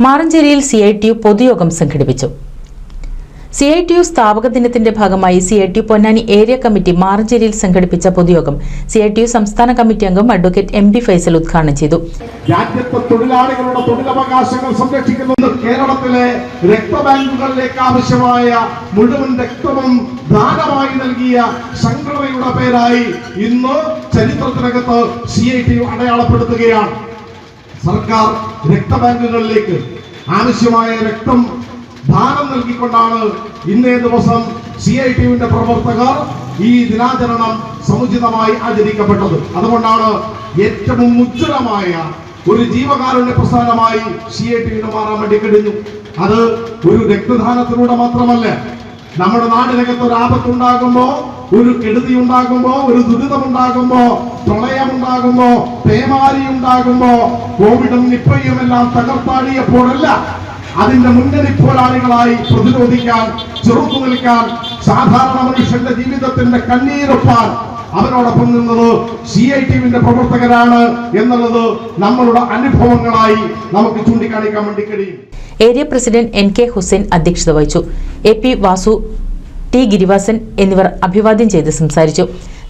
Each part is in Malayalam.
മാറഞ്ചേരിയിൽ CITU പൊതുയോഗം സംഘടിപ്പിച്ചു. CITU സ്ഥാപക ദിനത്തിന്റെ ഭാഗമായി CITU പൊന്നാനി ഏരിയ കമ്മിറ്റി മാറഞ്ചേരിയിൽ സംഘടിപ്പിച്ച പൊതുയോഗം CITU സംസ്ഥാന കമ്മിറ്റി അംഗം അഡ്വക്കേറ്റ് MB ഫൈസൽ ഉദ്ഘാടനം ചെയ്തു. രാജ്യത്തെ തൊഴിലാളികളുടെ തൊഴിലവകാശങ്ങൾ സംരക്ഷിക്കുന്നത് കേരളത്തിലെ രക്തബാങ്കുകളിലേക്ക് ആവശ്യമായ മുഴുവൻ രക്തവും ദാനമായി നൽകിയ സംഘടനയുടെ പേരായി ഇന്ന് ചരിത്രത്തിനകത്ത് CITU അടയാളപ്പെടുത്തുകയാണ്. സർക്കാർ രക്തബാങ്കുകളിലേക്ക് ആവശ്യമായ രക്തം ദാനം നൽകിക്കൊണ്ടാണ് ഇന്നേ ദിവസം CITUവിന്റെ പ്രവർത്തകർ ഈ ദിനാചരണം സമുചിതമായി ആചരിക്കപ്പെട്ടത്. അതുകൊണ്ടാണ് ഏറ്റവും ഉജ്ജ്വലമായ ഒരു ജീവകാരുണ്യ പ്രസ്ഥാനമായി CITUവിന് മാറാൻ വേണ്ടി കഴിഞ്ഞു. അത് ഒരു രക്തദാനത്തിലൂടെ മാത്രമല്ല, നമ്മുടെ നാടിനകത്ത് ഒരു ആപത്തുണ്ടാകുമ്പോ, ഒരു കെടുതി ഉണ്ടാകുമ്പോ, ഒരു ദുരിതമുണ്ടാകുമ്പോ, പ്രളയമുണ്ടാകുമ്പോ, പേമാരി ഉണ്ടാകുമ്പോ, കോവിഡും നിപ്പയും എല്ലാം തകർത്താടിയപ്പോഴല്ല, അതിന്റെ മുന്നണി പോരാളികളായി പ്രതിരോധിക്കാൻ, ചെറുത്തു നിൽക്കാൻ, സാധാരണ മനുഷ്യന്റെ ജീവിതത്തിന്റെ കണ്ണീരൊപ്പാൻ അവരോടൊപ്പം നിന്നത് CITUവിന്റെ പ്രവർത്തകരാണ് എന്നുള്ളത് നമ്മളുടെ അനുഭവങ്ങളായി നമുക്ക് ചൂണ്ടിക്കാണിക്കാൻ വേണ്ടി കഴിയും. ഏരിയ പ്രസിഡന്റ് NK ഹുസൈൻ അധ്യക്ഷത വഹിച്ചു. AP വാസു, T ഗിരിവാസൻ എന്നിവർ അഭിവാദ്യം ചെയ്ത് സംസാരിച്ചു.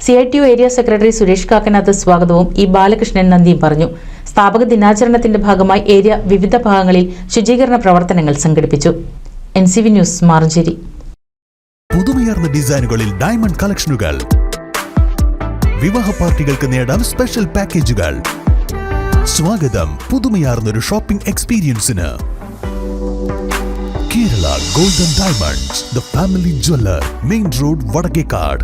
CITU ഏരിയ സെക്രട്ടറി സുരേഷ് കാക്കനാഥ് സ്വാഗതവും E ബാലകൃഷ്ണൻ നന്ദിയും പറഞ്ഞു. സ്ഥാപക ദിനാചരണത്തിന്റെ ഭാഗമായി ഏരിയ വിവിധ ഭാഗങ്ങളിൽ ശുചീകരണ പ്രവർത്തനങ്ങൾ സംഘടിപ്പിച്ചു. NCV news Maranchery. പുതുമയാർന്ന ഡിസൈനുകളിൽ ഡയമണ്ട് കളക്ഷനുകൾ, വിവാഹ പാർട്ടികൾക്ക് നേടാൻ സ്പെഷ്യൽ പാക്കേജുകൾ. സ്വാഗതം പുതുമയാർന്നൊരു ഷോപ്പിംഗ് എക്സ്പീരിയൻസിന്. Kerala golden diamonds, the family jeweller, main road, Vadakkekad.